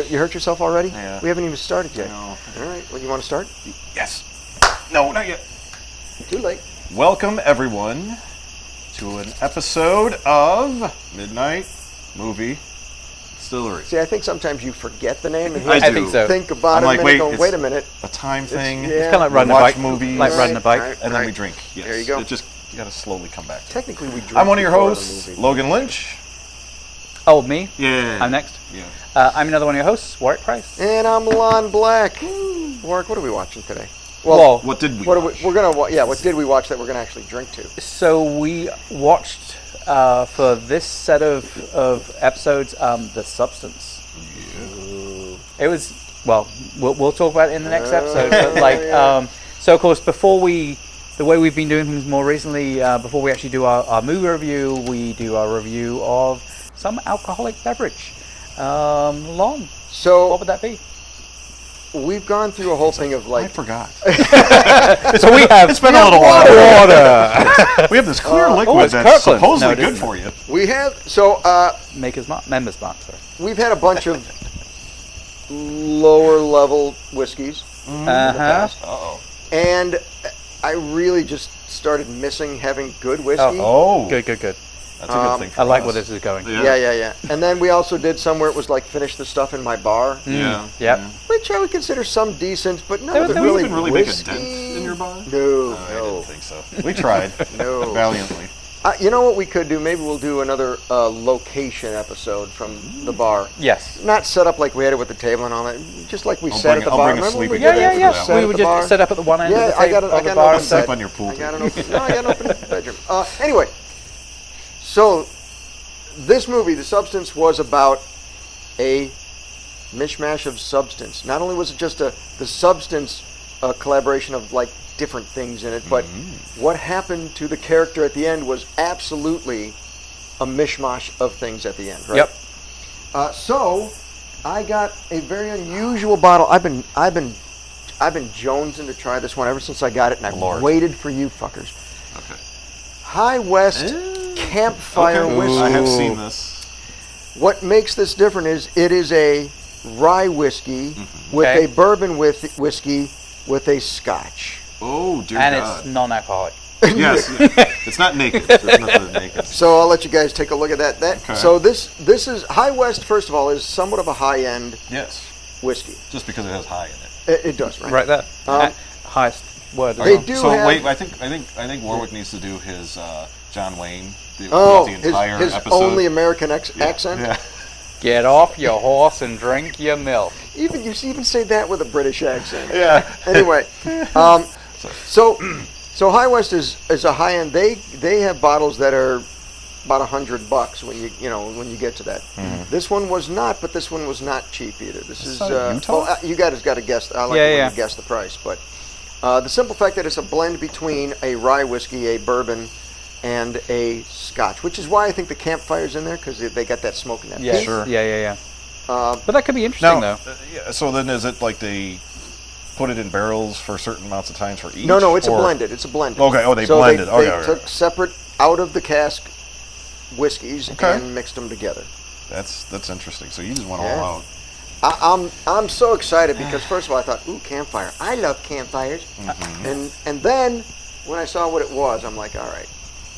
You hurt yourself already? Yeah. We haven't even started yet. No. All right. Well, you want to start? Yes. No, not yet. Too late. Welcome, everyone, to an episode of Midnight Movie Distillery. See, I think sometimes you forget the name. And I do. think so. Think about I'm it like, a minute. wait, Going, wait a minute. A time thing. yeah. It's kind of like riding a watch bike. movies. Like riding a bike. Right. And then we drink. Yes. There you go. It just, you gotta slowly come back. Technically, we drink. I'm one of your before the hosts, movie. Logan Lynch. Oh, me? Yeah. I'm next. Yeah. I'm another one of your hosts, Warwick Price. And I'm Lon Black. Warwick, what are we watching today? Well, What did we What watch? we're gonna what did we watch that we're gonna actually drink to? so we watched for this set of episodes, The Substance. It was, well, we'll talk about it in the next episode. But like, so of course, the way we've been doing things more recently, before we actually do our movie review, we do our review of some alcoholic beverage. Lon, So what would that be? we've gone through a whole thing of I like. forgot. So we have It's been a little while. water. We have this clear liquid it's that's Kirkland. supposedly No, it good isn't. for you. We have Members mark, sorry. we've had a bunch of lower level whiskeys in the past, Uh-oh. and I really just started missing having good whiskey. Oh. Good. That's a good thing for I like us. where this is going. Yeah. And then we also did some where it was like finish the stuff in my bar, Yeah. Yep. which I would consider some decent, but none There of was- it there really Even really make a whiskey. dent in your bar? No, I no. didn't think so. We tried. No. Valiantly. You know what we could do? Maybe we'll do another location episode from the bar. Yes. Not set up like we had it with the table and all that. Just like we I'll sat bring- at the I'll bar. bring a Remember when we sleeping did bag that? for Sat them. at We would the bar? just set up at the one end Yeah, of the I got table it- I of the got bar it. and Sleep say, on your pool I got table. an open. No, I got an open bedroom. Anyway, so this movie, The Substance, was about a mishmash of substance. Not only was it just the substance collaboration of like different things in it, but what happened to the character at the end was absolutely a mishmash of things at the end. Right? Yep. So I got a very unusual bottle. I've been jonesing to try this one ever since I got it, and I've Lord. waited for you fuckers. Okay. High West Campfire Okay. whiskey. I have seen this. What makes this different is it is a rye whiskey with Okay. a bourbon whiskey with a Scotch. Oh, dear and God. it's non-alcoholic. Yes. It's not naked. There's nothing naked. So I'll let you guys take a look at that. Okay. So this is High West. First of all, is somewhat of a high-end Yes. whiskey. Just because it has high in it. It does, right? Right there. Um, Highest word. They do So have- wait, I think Warwick needs to do his John Wayne. Oh, the entire his episode. only American accent. Yeah. Get off your horse and drink your milk. Even you even say that with a British accent. Yeah. Anyway, so High West is a high end. They have bottles that are about $100 when you get to that. This one was not, but this one was not cheap either. This is out of Utah? well, you guys got to guess. I like when you guess the price, but the simple fact that it's a blend between a rye whiskey, a bourbon, and a Scotch, which is why I think the Campfire's in there because they got that smoke in that. Yeah, peat. Sure. Yeah. But that could be interesting, Now, though. yeah, so then is it like they put it in barrels for certain amounts of times for each? No, it's a or- blended. It's a blended. Okay, oh, they so blended. They, Okay, they okay. took separate out of the cask whiskeys Okay. and mixed them together. That's interesting. So you just went Yeah. all out. I'm so excited because first of all I thought, ooh, Campfire. I love campfires. And then when I saw what it was, I'm like, all right,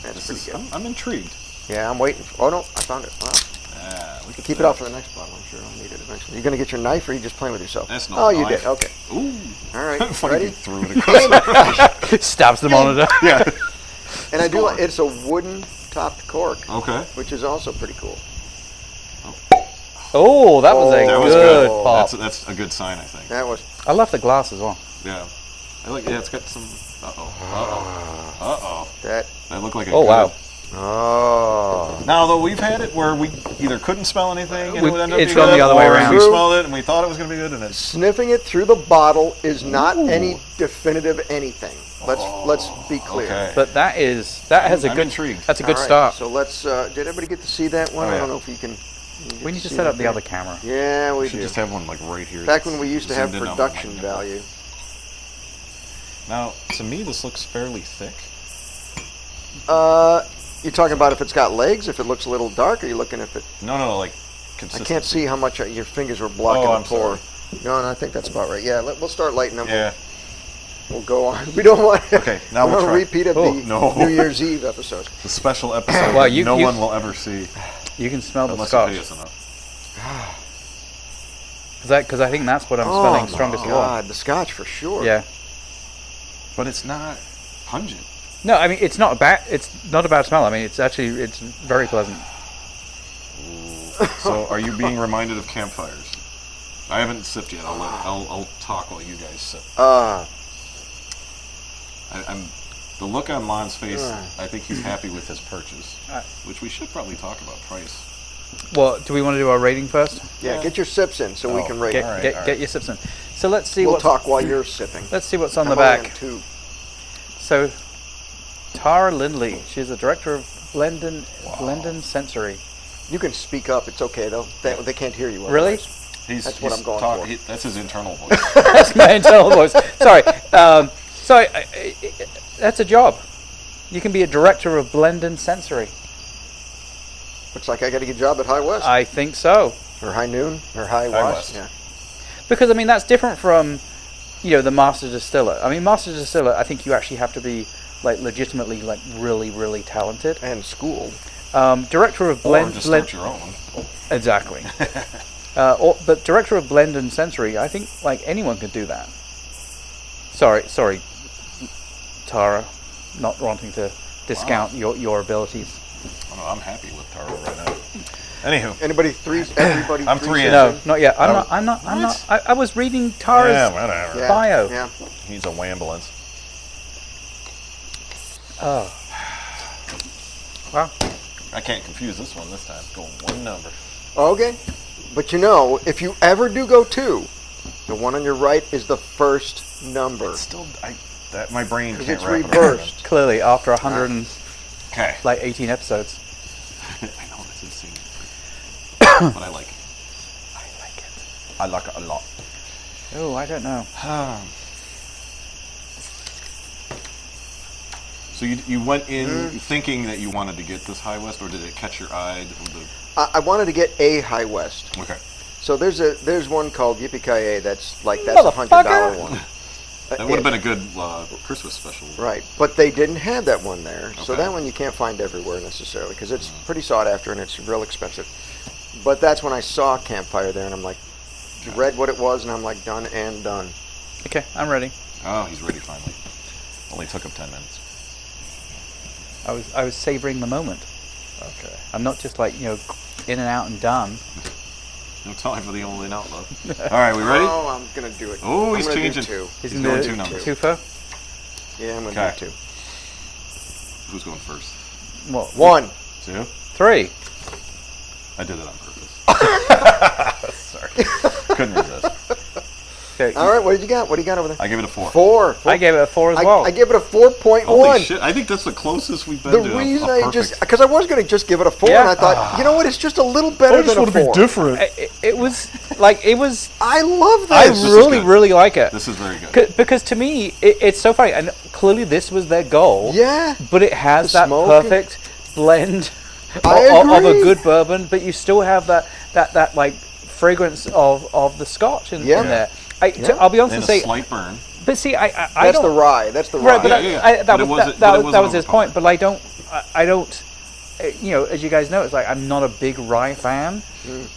that's pretty good. I'm intrigued. Yeah, I'm waiting. Oh no, I found it. Wow. Look at Keep it out for the next bottle. I'm sure I'll need it eventually. You gonna get your knife, or are you just playing with yourself? That's not Oh, a you knife. did. Okay. Ooh. All right. Funny Ready? you threw it across. Stabs the monitor. Yeah. And I do like it's a wooden topped cork, Okay. which is also pretty cool. Oh, that was a That was good good. pop. That's a good sign, I think. That was. I love the glass as well. Yeah. Yeah, it's got some. Uh-oh. That. That looked like a Oh, good. wow. Oh. Now, though, we've had it where we either couldn't smell anything and it would end up It's being gone good, the other way or around. we smelled it and we thought it was going to be good, and it's... Sniffing it through the bottle is not any definitive anything. Let's be clear. Okay. But that has a I'm good. intrigued. That's a good All right, start. So let's. Did everybody get to see that one? Oh, I yeah. don't know if you can. We need to see set that up the there. other camera. Yeah, we We should do. just have one, like, right here. Back when we used to have zoomed in on production my- value. Now, to me, this looks fairly thick. You're talking about if it's got legs, if it looks a little dark, or you looking if it? No, like consistency. I can't see how much your fingers were blocking Oh, the I'm pour. sorry. No, I think that's about right. Yeah, we'll start lighting them. Yeah. We'll go on. We don't want Okay, now we'll try. a repeat of the no. New Year's Eve episode. The special episode Well, that no one will ever see. You can smell the Unless Scotch. you pay us enough. Because I think that's what I'm smelling strongest of all. God, the Scotch for sure. Yeah. But it's not pungent. No, I mean it's not a bad smell. I mean it's very pleasant. So, are you being reminded of campfires? I haven't sipped yet. I'll talk while you guys sip. The look on Lon's face. I think he's happy with his purchase, which we should probably talk about price. Well, do we want to do our rating first? Yeah, get your sips in so we can rate. Get your sips in. So let's see. We'll talk while you're sipping. Let's see what's on the I'm back. only on 2. So, Tara Lindley. She's the director of Blendon Sensory. You can speak up. It's okay though. They can't hear you. Really? That's what I'm going for. That's his internal voice. That's my internal voice. Sorry. That's a job. You can be a director of Blendon Sensory. Looks like I got to get a job at High West. I think so. Or High Noon. Or High West. Yeah. Because, I mean, that's different from, the Master Distiller. I mean, Master Distiller, I think you actually have to be, legitimately, really, really talented. And schooled. Director of Or just start your own. Exactly. But director of Blend and Sensory, I think, anyone could do that. Sorry, Tara, not wanting to discount your abilities. Oh, I'm happy with Tara right now. Anywho. Everybody I'm 3 in. No, not yet. I'm not. I was reading Tara's bio. Yeah. He's a wambulance. Oh. Wow. I can't confuse this one this time. Going one number. Okay. But if you ever do go 2, the one on your right is the first number. It's still, my brain can't it's wrap it reversed. Clearly, after 18 episodes. I know, it's insane. But I like it. I like it a lot. Oh, I don't know. So you went in thinking that you wanted to get this High West, or did it catch your eye? I wanted to get a High West. Okay. So there's one called Yippee-Ki-Yay that's a $100 one. That would have been a good Christmas special. Right, but they didn't have that one there. So Okay. that one you can't find everywhere necessarily because it's pretty sought after and it's real expensive. But that's when I saw Campfire there and I'm like, read what it was and I'm like, done and done. Okay, I'm ready. Oh, he's ready finally. Only took him 10 minutes. I was savoring the moment. Okay. I'm not just in and out and done. No time for the old in out, love. All right, we ready? Oh, I'm going to do it. Oh, he's I'm gonna changing. Do 2. He's going gonna two do numbers. Twofer? Yeah, I'm going to Okay. do 2. Who's going first? What? 1. 2? 3. I did it on purpose. Sorry. Couldn't resist. Okay. All right, what did you got? What do you got over there? I gave it a 4. 4. I gave it a 4 as well. I gave it a 4.1. Holy shit, I think that's the closest we've been The to reason a because I was going to just give it a 4, Yeah. and I thought, you know what, it's just a little better than a 4. different. It was. I love I this. is really, good. really like it. This is very good. Because to me, it's so funny, and clearly this was their goal. Yeah. But it has The that smoke perfect blend I of a agree. good bourbon, but you still have that fragrance of the Scotch in there. I'll be honest And and say, a slight burn. but see, I That's don't. the rye. That's the rye. Right, but Yeah. that But it was wasn't- but it wasn't his point. But I don't. As you guys know, it's I'm not a big rye fan.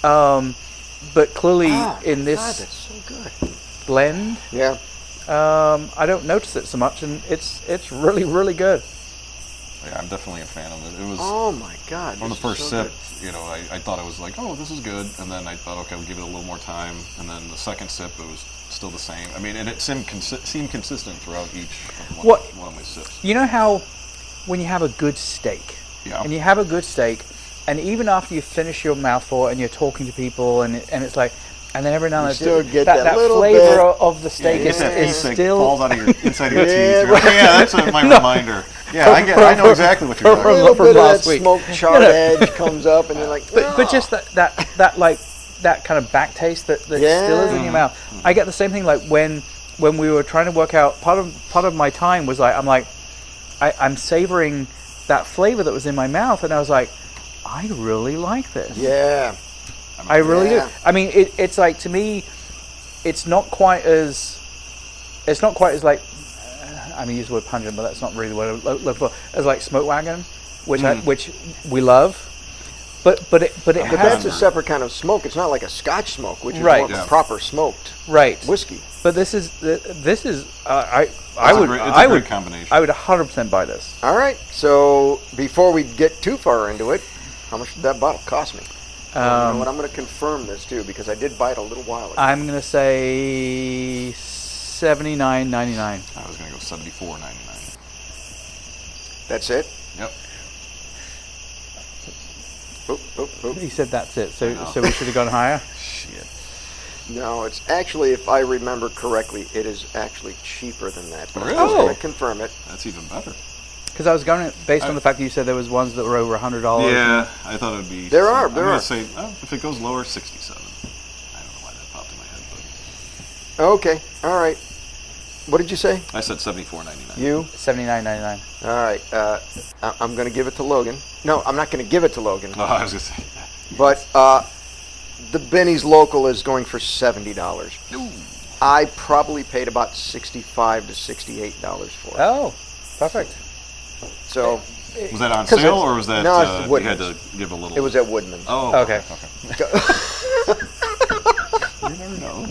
But clearly in this God, that's so good. blend, Yeah. I don't notice it so much, and it's really, really good. Yeah, I'm definitely a fan of it. It was Oh my God. on the this is first so sip, good. I thought it was like, oh, this is good, and then I thought, okay, we'll give it a little more time, and then the second sip, it was still the same. I mean, and it seemed consistent throughout each of one of my sips. You know how when you have a good steak, and you have a good steak, and even after you finish your mouthful and you're talking to people, and it's like, and then every now and still then get that that little flavor bit. of the steak is That still falls out of your inside your Yeah, teeth. You're like, yeah, that's my reminder. Yeah, I know exactly what you're A talking little about. from bit of last that week. smoked charred edge comes up, and you're like, But just that kind of back taste that still is in your mouth. I get the same thing when we were trying to work out. Part of my time was I'm savoring that flavor that was in my mouth, and I was like, I really like this. yeah. I really Yeah. do. I mean, it's like, to me, it's not quite as like, I mean, use the word pungent, but that's not really what I look for. As like Smoke Wagon, which we love, but it But has that's a separate kind of smoke. It's not like a Scotch smoke, which is Right. more of a proper smoked right. whiskey. But this is I It's would a great combination. I would 100% buy this. All right. So before we get too far into it, how much did that bottle cost me? You know what? I'm going to confirm this too because I did buy it a little while ago. I'm gonna say $79.99. I was going to go $74.99. That's it. Yep. Oop. He said that's it. I know. So we should have gone higher. Shit. No, it's actually, if I remember correctly, it is actually cheaper than that. But Really? I'm just going Oh. to confirm it. That's even better. Because I was going based on the fact that you said there was ones that were over $100. Yeah, I thought it would be. There are. I'm going to say, if it goes lower, 67. I don't know why that popped in my head, but Okay. All right. What did you say? I said $74.99. You? $79.99. All right. I'm going to give it to Logan. No, I'm not going to give it to Logan. Oh, I was going to say. But the Benny's Local is going for $70. I probably paid about $65 to $68 for it. Oh, perfect. So Was that on 'Cause sale, it's- or was that no, it's you had Woodman's. to give a little? it was at Woodman's. Oh, Okay. You never know.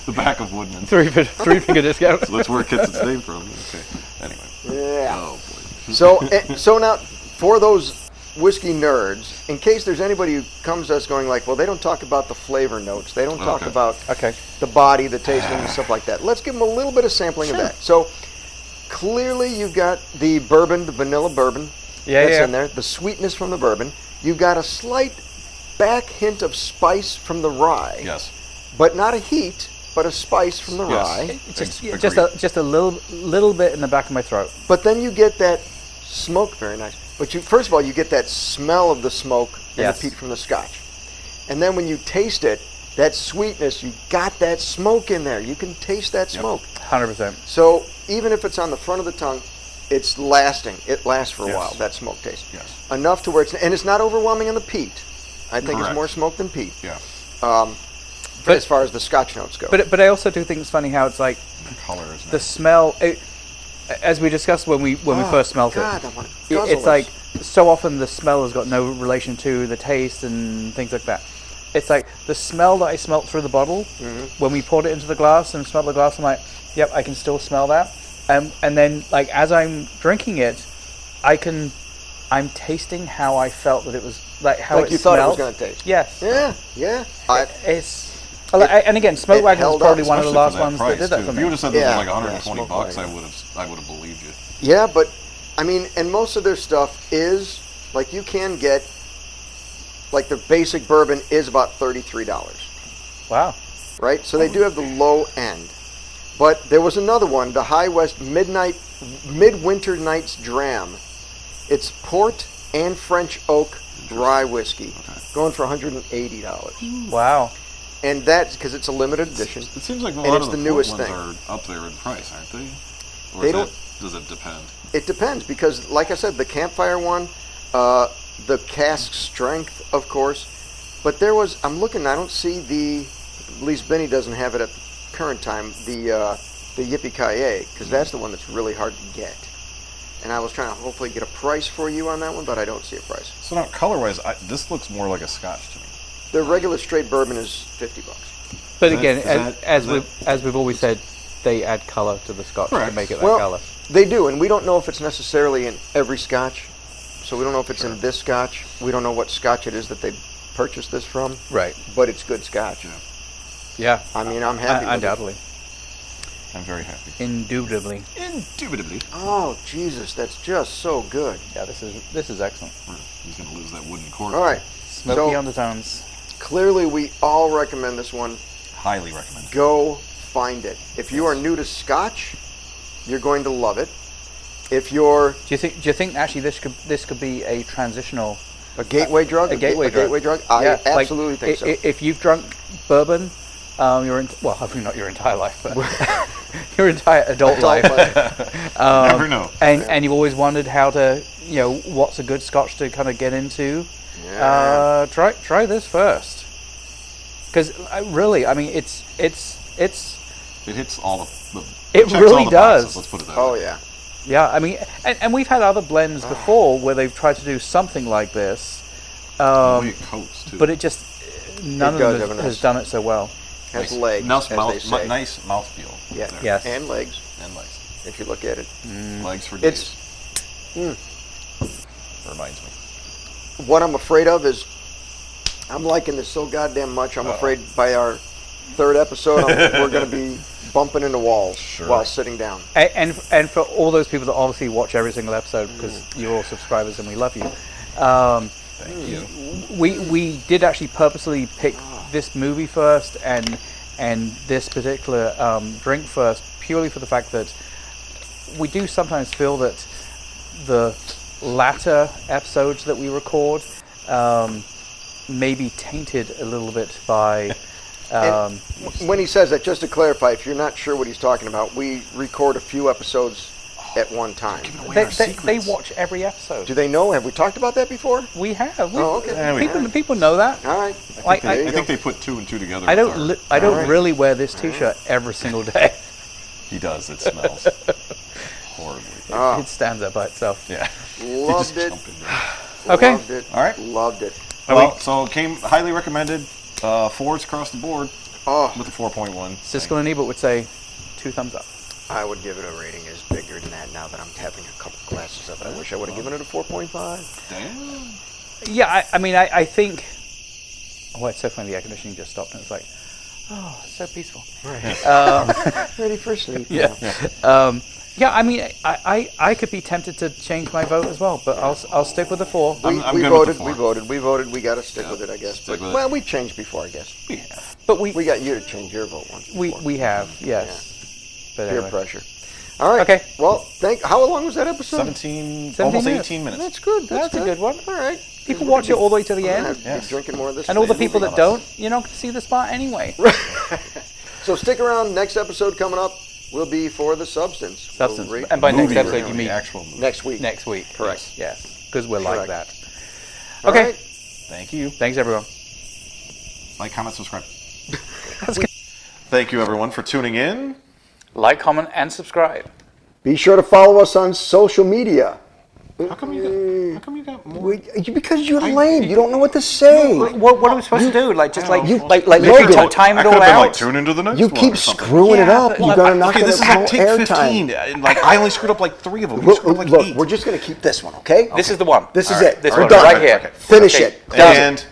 The back of Woodman. Three finger discount. So that's where it gets its name from. Okay. Anyway. Yeah. Oh boy. So now, for those whiskey nerds, in case there's anybody who comes to us going like, well, they don't talk about the flavor notes. They don't talk Okay. about Okay. the body, the tasting, and stuff like that. Let's give them a little bit of sampling of that. So clearly you've got the bourbon, the vanilla bourbon that's in there, the sweetness from the bourbon. You've got a slight back hint of spice from the rye, Yes. but not a heat, but a spice from the Yes. rye. Just a little bit in the back of my throat. But then you get that smoke, very nice. But first of all, you get that smell of the smoke and Yes. the peat from the Scotch. And then when you taste it, that sweetness, you got that smoke in there. You can taste that smoke. 100%. So even if it's on the front of the tongue, it's lasting. It lasts for a Yes. while, that smoke taste. Yes. Enough to where it's not overwhelming on the peat. I think Correct. it's more smoke than peat. Yeah. But- as far as the Scotch notes go. But I also do think it's funny how it's like The color is the nice. smell. As we discussed when we first smelled God, it, I want to guzzle it's this. like so often the smell has got no relation to the taste and things like that. It's like the smell that I smelt through the bottle when we poured it into the glass and smelled the glass. I'm like, yep, I can still smell that. And then like as I'm drinking it, I'm tasting how I felt that it was like how Like it you thought it was smelled. going to taste. Yes. Yeah. And again, Smoke it Wagon was held probably up, one of the Especially last for ones that did that too. for If me. you would have said this Yeah, was like yeah, 120 Smoke bucks, Wagon. I would have believed you. Yeah, but I mean, and most of their stuff is like you can get like the basic bourbon is about $33, Wow. right? So they do have the low end. But there was another one, the High West Midwinter Nights Dram. It's port and French oak rye whiskey, going for $180. Wow. And that's because it's a limited edition. It seems like a And lot it's of the the newest port thing. ones are up there in price, aren't they? Or They is don't- does it depend? It depends because, like I said, the Campfire one, the cask strength, of course. But there was, I'm looking, I don't see at least Benny doesn't have it at the current time, the Yippee-Ki-Yay, because that's the one that's really hard to get. And I was trying to hopefully get a price for you on that one, but I don't see a price. So now, color-wise, this looks more like a Scotch to me. The regular straight bourbon is $50. But Is again, that- as is we've always said, they add color to the Scotch to Correct. make it that Well, color. they do, and we don't know if it's necessarily in every Scotch. So we don't know if it's in this Scotch. We don't know what Scotch it is that they purchased this from, Right. but it's good Scotch. Yeah. Yeah. I mean, I'm happy with it. Undoubtedly. I'm very happy. Indubitably. Indubitably. Oh, Jesus, that's just so good. Yeah, this is excellent. He's going to lose that wooden cork. All right, Smoky So- undertones. clearly we all recommend this one. Highly recommend. Go find it. If you are new to Scotch, you're going to love it. If you're Do you think actually this could be a transitional a gateway drug, a gateway drug? I Yeah, like, absolutely think so. If you've drunk bourbon, hopefully not your entire life, but your entire adult life, Never know. and you've always wondered how to what's a good Scotch to kind of get into, Yeah. try this first. Because really, I mean, It hits all It checks really all the does. boxes, let's put it that Oh way. yeah. yeah. I mean, and we've had other blends before where they've tried to do something like this, The way it coats too. but it just none does of have them a has nice- done it so well. Has legs, nice as mouth, they say. nice mouthfeel. Yeah. there. Yes. And legs, And legs. if you look at it. Legs for days. It's Reminds me. what I'm afraid of is I'm liking this so goddamn much. I'm afraid by our third episode we're going to be bumping into walls while sitting down. And for all those people that obviously watch every single episode, because you're all subscribers and we love you. Thank you. We did actually purposely pick this movie first and this particular drink first, purely for the fact that we do sometimes feel that the latter episodes that we record may be tainted a little bit by. When he says that, just to clarify, if you're not sure what he's talking about, we record a few episodes at one time. They watch every episode. Do they know? Have we talked about that before? We have. Oh, okay. Yeah, we People know that. All right. Like, There you I go. think they put 2 and 2 together. I don't. I don't Alright. really wear this T-shirt every single day. He does. It smells horribly. Oh, It stands up by itself. Yeah. loved it. Jump in there. Okay. Loved it. All right. Loved it. Well, so came highly recommended. 4s across the board Oh, with the 4.1. Siskel and Ebert would say 2 thumbs up. I would give it a rating as bigger than that now that I'm having a couple glasses of it. I wish I would have given it a 4.5. Damn. Yeah, I mean, I think. Oh, it's so funny. The air conditioning just stopped, and it's like, oh, it's so peaceful. Ready for sleep. Yeah. Yeah, I mean, I could be tempted to change my vote as well, but I'll stick with the 4. I'm We good with voted. the We 4. voted. We voted. We got to stick with it, I guess. Stick But, with it. well, we changed before, I guess. But we We got you to change your vote once. we before. have, yes. But Peer anyway. pressure. All right. Okay. Well, how long was that episode? 17, 17 almost minutes. 18 minutes. That's good. That's a good one. All right. People watch it all the way to the I'm gonna end, have to Yes. be drinking more of this. and all the today. people that don't, you're not going to see this part anyway. So stick around. Next episode coming up will be for the substance. Substance. We'll And by next Movie episode, review, you the mean actual movie. next week. next week. Correct. Yes, because we're like Correct. that. All Okay. right. Thank you. Thanks, everyone. Like, comment, subscribe. Thank you, everyone, for tuning in. Like, comment, and subscribe. Be sure to follow us on social media. How come you got more? Because you're lame. You don't know what to say. What are we supposed to do? Like, just like you- like Logan, time I it could all have been out. like, tune into the next You one keep or something. screwing it Yeah, up. but You're look, gonna knock Okay, it this is out like take 15. airtime. And like, I only screwed up like 3 of them. You Look, screwed up like look, 8. we're just gonna keep this one, okay? This is the one. This is All right. it. This We're one done. right here. Finish Okay. it. Done. And